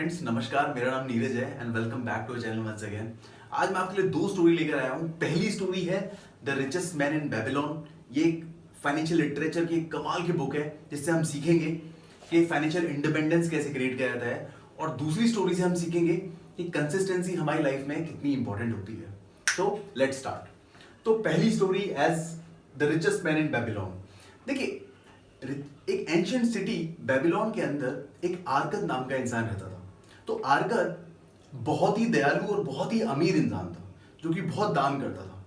Friends नमस्कार, मेरा नाम नीरज है and welcome back to channel once again. आज मैं आपके लिए दो स्टोरी लेकर आया हूँ। पहली स्टोरी है the richest man in Babylon. ये एक फाइनेंशियल लिटरेचर की एक कमाल की बुक है जिससे हम सीखेंगे कि फाइनेंशियल इंडिपेंडेंस कैसे क्रिएट किया जाता है। और दूसरी स्टोरी से हम सीखेंगे कि कंसिस्टेंसी हमारी लाइफ में कितनी इंपॉर्टेंट होती है। तो लेट्स स्टार्ट। तो पहली story as the richest man in Babylon. देखिए, एक एंशिएंट सिटी बेबीलोन के अंदर एक आर्कद नाम का इंसान रहता था। तो आर्कद बहुत ही दयालु और बहुत ही अमीर इंसान था जो कि बहुत दान करता था।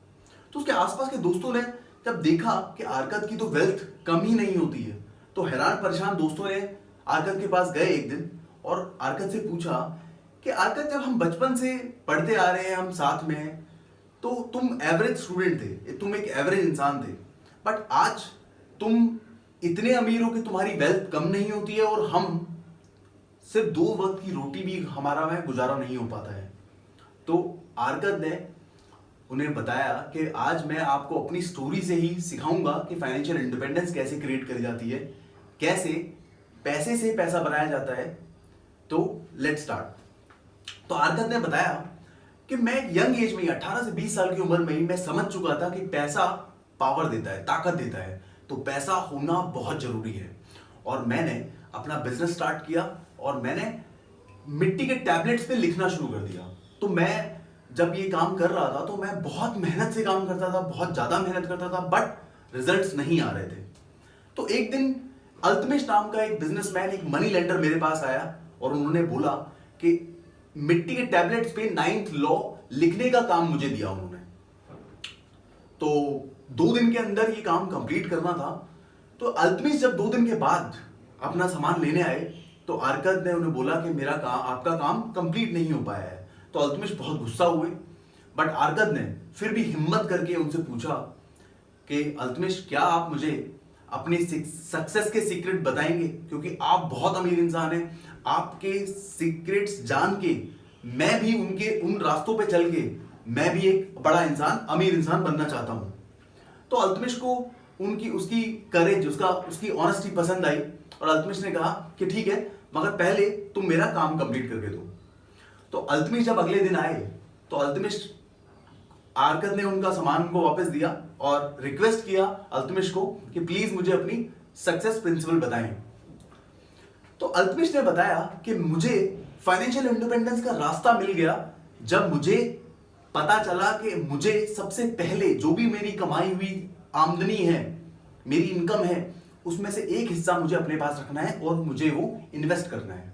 तो उसके आसपास के दोस्तों ने जब देखा कि आर्कद की तो वेल्थ कम ही नहीं होती है, तो हैरान परेशान दोस्तों ने आर्कद के पास गए एक दिन और आर्कद से पूछा कि आर्कद, जब हम बचपन से पढ़ते आ रहे हैं, हम साथ में हैं, तो तुम एवरेज स्टूडेंट थे, तुम एक एवरेज इंसान थे, बट आज तुम इतने अमीर हो कि तुम्हारी वेल्थ कम नहीं होती है और हम सिर्फ 2 वक्त की रोटी भी हमारा में गुजारा नहीं हो पाता है। तो आर्कद ने उन्हें बताया कि आज मैं आपको अपनी स्टोरी से ही सिखाऊंगा कि फाइनेंशियल इंडिपेंडेंस कैसे क्रिएट करी जाती है, कैसे पैसे से पैसा बनाया जाता है। तो लेट्स स्टार्ट। तो आर्कद ने बताया कि मैं यंग एज में ही 18 से 20 साल की उम्र में ही मैं समझ चुका था कि पैसा पावर देता है, ताकत देता है, तो पैसा होना बहुत जरूरी है। और मैंने अपना बिजनेस स्टार्ट किया और मैंने मिट्टी के टैबलेट्स पे लिखना शुरू कर दिया। तो मैं जब ये काम कर रहा था तो मैं बहुत मेहनत से काम करता था, बहुत ज्यादा मेहनत करता था, बट रिजल्ट्स नहीं आ रहे थे। तो एक दिन अल्तमिश नाम का एक बिजनेसमैन, एक मनी लेंडर मेरे पास आया और उन्होंने बोला कि मिट्टी के टैबलेट्स पे 9th लॉ लिखने का काम मुझे दिया उन्होंने। तो 2 दिन के अंदर ये काम कंप्लीट करना था। तो अल्तमिश जब 2 दिन के बाद अपना सामान लेने आए तो आर्कद ने उन्हें बोला कि मेरा काम, आपका काम कंप्लीट नहीं हो पाया है। तो अल्तमिश बहुत गुस्सा हुए, बट आर्कद ने फिर भी हिम्मत करके उनसे पूछा कि अल्तमिश, क्या आप मुझे अपनी सक्सेस के सीक्रेट बताएंगे, क्योंकि आप बहुत अमीर इंसान हैं। आपके सीक्रेट्स जान के मैं भी उन रास्तों पे चल के मैं भी एक बड़ा इंसान, अमीर इंसान बनना चाहता हूं। तो अल्तमिश को उसकी करेज, उसकी ऑनेस्टी पसंद आई और अल्तमिश ने कहा कि ठीक है, मगर पहले तुम मेरा काम कंप्लीट करके दो। तो अल्तमिश जब अगले दिन आए तो आर्कद ने उनका सामान को वापस दिया और रिक्वेस्ट किया अल्तमिश को कि प्लीज मुझे अपनी सक्सेस प्रिंसिपल बताएं। तो अल्तमिश ने बताया कि मुझे फाइनेंशियल इंडिपेंडेंस का रास्ता मिल गया जब मुझे पता चला कि मुझे सबसे पहले जो भी मेरी कमाई हुई आमदनी है, मेरी इनकम है, उसमें से एक हिस्सा मुझे अपने पास रखना है और मुझे वो इन्वेस्ट करना है।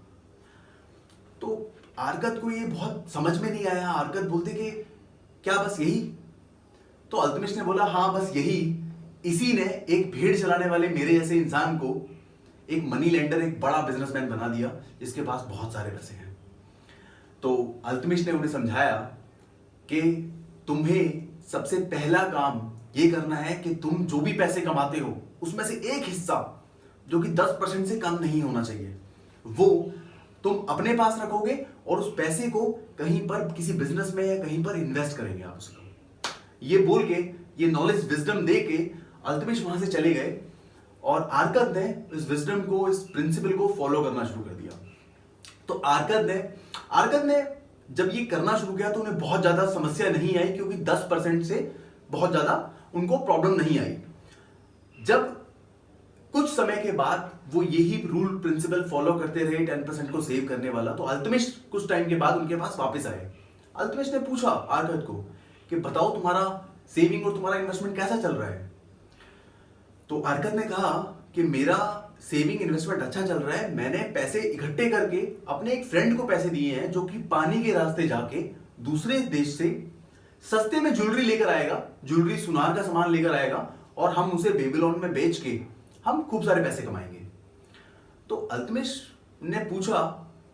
तो आर्कद को ये बहुत समझ में नहीं आया। आर्कद बोलते कि क्या बस यही? तो अल्तमिश ने बोला हाँ, बस यही। इसी ने एक भेड़ चलाने वाले मेरे जैसे इंसान को एक मनी लेंडर, एक बड़ा बिजनेसमैन बना दिया जिसके पास बहुत सारे पैसे हैं। तो अल्तमिश ने उन्हें समझाया कि तुम्हें सबसे पहला काम ये करना है कि तुम जो भी पैसे कमाते हो उसमें से एक हिस्सा, जो कि 10% से कम नहीं होना चाहिए, वो तुम अपने पास रखोगे और उस पैसे को कहीं पर किसी बिजनेस में या कहीं पर इन्वेस्ट करेंगे आप उसको। ये बोल के, ये नॉलेज, विजडम दे के अल्तमिश वहां से चले गए और आर्कद ने इस विजडम को, इस प्रिंसिपल को फॉलो करना शुरू कर दिया। तो आर्कद ने जब ये करना शुरू किया तो उन्हें बहुत ज्यादा समस्या नहीं आई, क्योंकि 10% से बहुत ज्यादा उनको प्रॉब्लम नहीं आई। जब कुछ समय के बाद वो यही रूल प्रिंसिपल फॉलो करते रहे, 10% को सेव करने वाला, तो अल्तमिश कुछ टाइम के बाद उनके पास वापस आए। अल्तमिश ने पूछा आर्कद को कि बताओ, तुम्हारा सेविंग और तुम्हारा इन्वेस्टमेंट कैसा चल रहा है? तो आर्कद ने कहा कि मेरा सेविंग इन्वेस्टमेंट अच्छा चल रहा है। मैंने पैसे इकट्ठे करके अपने एक फ्रेंड को पैसे दिए हैं जो कि पानी के रास्ते जाके दूसरे देश से सस्ते में ज्वेलरी लेकर आएगा, ज्वेलरी, सुनार का सामान लेकर आएगा और हम उसे बेबीलोन में बेच के हम खूब सारे पैसे कमाएंगे। तो अल्तमिश ने पूछा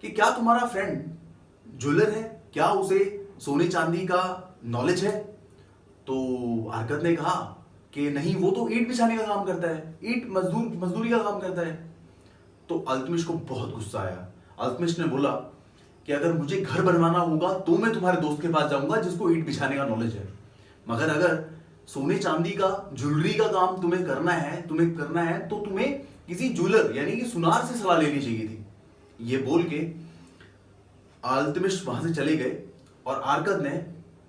कि क्या तुम्हारा फ्रेंड ज्वेलर है, क्या उसे सोने चांदी का नॉलेज है? तो आर्कद ने कहा कि नहीं, वो तो ईंट बिछाने का काम करता है, ईंट मजदूरी का काम करता है। तो अल्तमिश को बहुत गुस्सा आया। अल्तमिश ने बोला कि अगर मुझे घर बनवाना होगा तो मैं तुम्हारे दोस्त के पास जाऊंगा जिसको ईंट बिछाने का नॉलेज है, मगर अगर सोने चांदी का, ज्वेलरी का काम तुम्हें करना है तो तुम्हें किसी ज्वेलर यानी कि सुनार से सलाह लेनी चाहिए थी। ये बोल के अल्तमिश वहां से चले गए और आरकत ने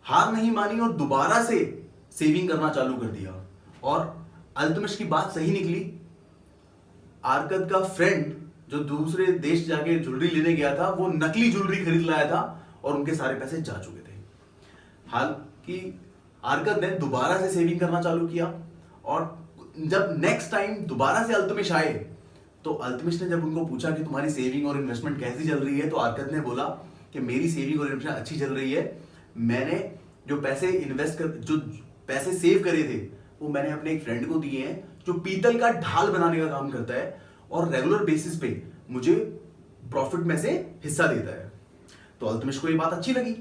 हार नहीं मानी और दोबारा से सेविंग करना चालू कर दिया। और अल्तमिश की बात सही निकली। आरकत का फ्रेंड जो दूसरे देश जाके ज्वेलरी लेने गया था, वो नकली ज्वेलरी खरीद लाया था और उनके सारे पैसे जा चुके थे। हालांकि आरकत ने दोबारा से सेविंग करना चालू किया और जब नेक्स्ट टाइम दोबारा से अल्तमिश आए तो अल्तमिश ने जब उनको पूछा कि तुम्हारी सेविंग और इन्वेस्टमेंट कैसी चल रही है, तो आरकत ने बोला कि मेरी सेविंग और इन्वेस्टमेंट अच्छी चल रही है। मैंने जो पैसे सेव करे थे वो मैंने अपने एक फ्रेंड को दिए हैं जो पीतल का ढाल बनाने का काम करता है और रेगुलर बेसिस पे मुझे प्रॉफिट में से हिस्सा देता है। तो अल्तमिश को ये बात अच्छी लगी।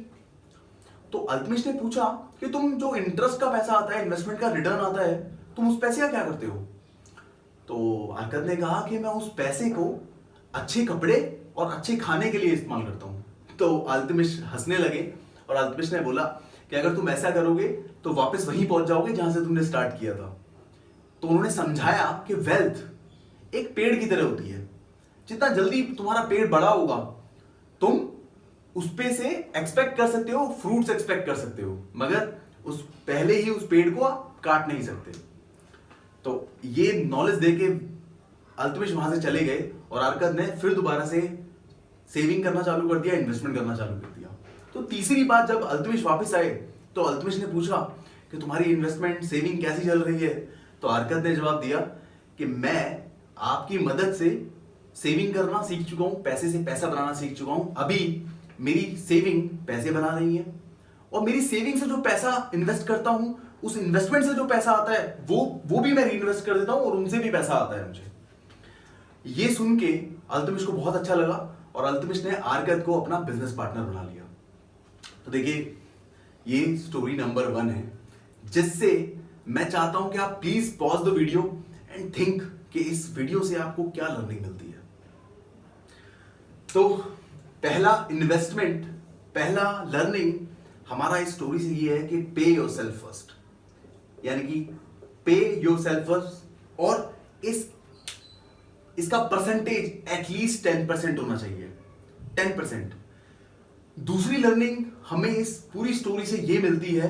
तो अल्तमिश ने पूछा कि तुम जो इंटरेस्ट का पैसा आता है, इन्वेस्टमेंट का रिटर्न आता है, तुम उस पैसे का क्या करते हो? तो आरकत ने कहा कि मैं उस पैसे को अच्छे कपड़े और अच्छे खाने के लिए इस्तेमाल करता हूं। तो अल्तमिश हंसने लगे और अल्तमिश ने बोला कि अगर तुम ऐसा करोगे तो वापस वहीं पहुंच जाओगे जहां से तुमने स्टार्ट किया था। तो उन्होंने समझाया कि वेल्थ एक पेड़ की तरह होती है। जितना जल्दी तुम्हारा पेड़ बड़ा होगा, तुम उस पे से एक्सपेक्ट कर सकते हो, फ्रूट्स एक्सपेक्ट कर सकते हो, मगर उस पहले ही उस पेड़ को आप काट नहीं सकते। तो ये नॉलेज देके अल्तमिश वहां से चले गए और आरकत ने फिर दोबारा से सेविंग करना चालू कर दिया, इन्वेस्टमेंट करना चालू कर दिया। तो तीसरी बात, जब अल्तमिश वापस आए तो अल्तमिश ने पूछा कि तुम्हारी इन्वेस्टमेंट सेविंग कैसी चल रही है? तो आरकत ने जवाब दिया कि मैं आपकी मदद से सेविंग करना सीख चुका हूं, पैसे से पैसा बनाना सीख चुका हूं। अभी मेरी सेविंग पैसे बना रही है और मेरी सेविंग से जो पैसा इन्वेस्ट करता हूं, उस इन्वेस्टमेंट से जो पैसा आता है वो भी मैं रीइन्वेस्ट कर देता हूं और उनसे भी पैसा आता है मुझे। ये सुन के अल्तमिश को बहुत अच्छा लगा और अल्तमिश ने आरकत को अपना बिजनेस पार्टनर बना लिया। तो देखिए, ये स्टोरी नंबर 1 है, जिससे मैं चाहता हूं कि आप please pause the video and think कि इस वीडियो से आपको क्या लर्निंग मिलती है। तो पहला इन्वेस्टमेंट, पहला लर्निंग हमारा इस स्टोरी से ये है कि पे योरसेल्फ फर्स्ट, यानी कि पे योरसेल्फ फर्स्ट, और इसका परसेंटेज एटलीस्ट 10% होना चाहिए, 10%। दूसरी लर्निंग हमें इस पूरी स्टोरी से ये मिलती है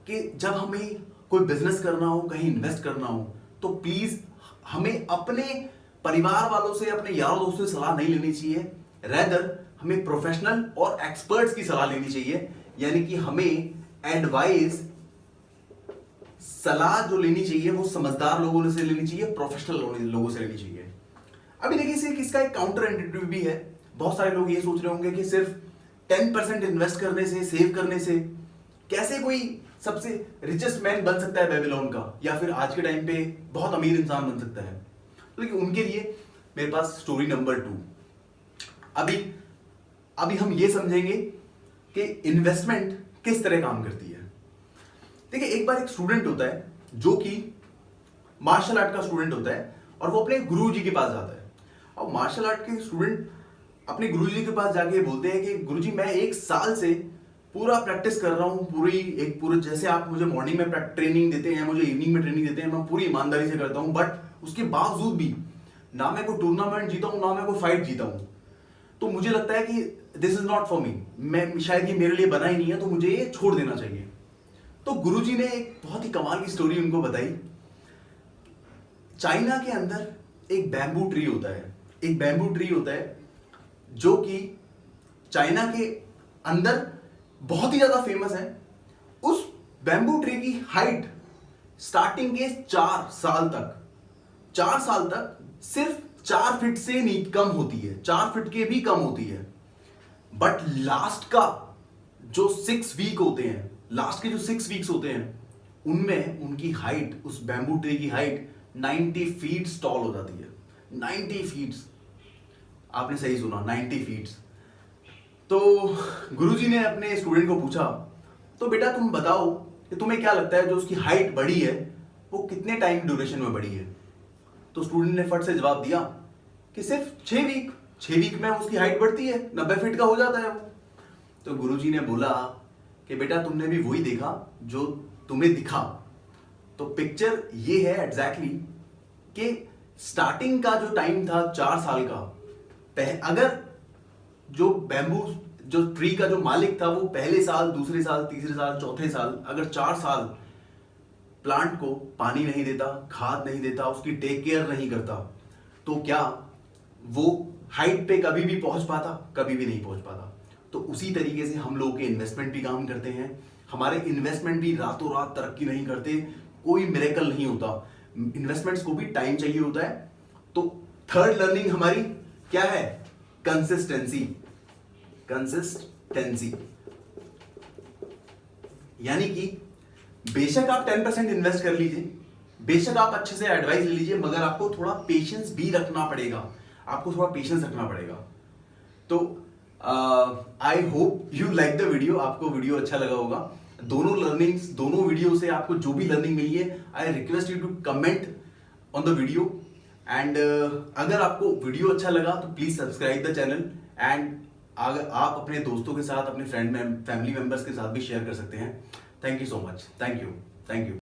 कि जब हमें कोई बिजनेस करना हो, कहीं इन्वेस्ट करना हो, तो प्लीज हमें अपने परिवार वालों से, अपने यारों दोस्तों से सलाह नहीं लेनी चाहिए। रेदर हमें प्रोफेशनल और एक्सपर्ट्स की सलाह लेनी चाहिए, यानी कि हमें एडवाइस, सलाह जो लेनी चाहिए वो समझदार लोगों से लेनी चाहिए, प्रोफेशनल लोगों से लेनी चाहिए। अभी देखिए, इसका एक काउंटर इंट्यूटिव भी है। बहुत सारे लोग ये सोच रहे होंगे कि सिर्फ 10% इन्वेस्ट करने से, सेव करने से कैसे कोई सबसे रिचेस्ट मैन बन सकता है बेबीलोन का, या फिर आज के टाइम पे बहुत अमीर इंसान बन सकता है। तो उनके लिए मेरे पास स्टोरी नंबर 2। अभी हम ये समझेंगे कि इन्वेस्टमेंट किस तरह काम करती है। देखिए, एक बार एक स्टूडेंट होता है जो कि मार्शल आर्ट का स्टूडेंट होता है और वो अपने गुरुजी के पास जाता है। और मार्शल आर्ट के स्टूडेंट अपने गुरुजी के पास जाके बोलते हैं कि गुरुजी, मैं 1 साल से पूरा प्रैक्टिस कर रहा हूँ, पूरे जैसे आप मुझे मॉर्निंग में ट्रेनिंग देते हैं, मुझे इवनिंग में ट्रेनिंग देते हैं, मैं पूरी ईमानदारी से करता हूँ, बट उसके बावजूद भी ना मैं कोई टूर्नामेंट जीता हूँ, ना मैं कोई फाइट जीता हूँ। तो मुझे लगता है कि this is not for me, मैं शायद ये मेरे लिए बना ही नहीं है, तो मुझे ये छोड़ देना चाहिए। तो गुरुजी ने एक बहुत ही कमाल की स्टोरी उनको बताई। चाइना के अंदर एक बैम्बू ट्री होता है जो कि चाइना के अंदर बहुत ही ज्यादा फेमस है। उस बैम्बू ट्री की हाइट स्टार्टिंग के 4 साल तक सिर्फ 4 फीट से नहीं कम होती है, 4 फीट के भी कम होती है। बट लास्ट के जो 6 वीक्स होते हैं उनमें उनकी हाइट, उस बैम्बू ट्री की हाइट 90 फीट टॉल हो जाती है। 90 फीट, आपने सही सुना, 90 फीट। तो गुरुजी ने अपने स्टूडेंट को पूछा, तो बेटा तुम बताओ कि तुम्हें क्या लगता है जो उसकी हाइट बढ़ी है वो कितने टाइम ड्यूरेशन में बढ़ी है? तो स्टूडेंट ने फट से जवाब दिया कि सिर्फ 6 वीक में उसकी हाइट बढ़ती है, 90 फीट का हो जाता है वो। तो गुरुजी ने बोला कि बेटा तुमने भी वही देखा जो तुम्हें दिखा। तो पिक्चर ये है एग्जैक्टली कि स्टार्टिंग का जो टाइम था 4 साल का, अगर जो बैम्बू जो ट्री का जो मालिक था वो पहले साल, दूसरे साल, तीसरे साल, चौथे साल, अगर 4 साल प्लांट को पानी नहीं देता, खाद नहीं देता, उसकी टेक केयर नहीं करता, तो क्या वो हाइट पे कभी भी पहुंच पाता? कभी भी नहीं पहुंच पाता। तो उसी तरीके से हम लोगों के इन्वेस्टमेंट भी काम करते हैं। हमारे इन्वेस्टमेंट भी रातों रात तरक्की नहीं करते, कोई मिरेकल नहीं होता। इन्वेस्टमेंट्स को भी टाइम चाहिए होता है। तो थर्ड लर्निंग हमारी क्या है? कंसिस्टेंसी। कंसिस्टेंसी यानी कि बेशक आप 10% इन्वेस्ट कर लीजिए, बेशक आप अच्छे से एडवाइस ले लीजिए, मगर आपको थोड़ा पेशेंस भी रखना पड़ेगा। आपको थोड़ा पेशेंस रखना पड़ेगा। तो I hope you like the video. आपको वीडियो अच्छा लगा होगा। दोनों लर्निंग्स, दोनों वीडियो से आपको जो भी लर्निंग मिली है, I request you to comment on the video. And अगर आपको वीडियो अच्छा लगा तो please subscribe the channel. And अगर आप अपने दोस्तों के साथ, अपने फैमिली मेंबर्स के साथ भी शेयर कर सकते हैं। Thank you so much. Thank you.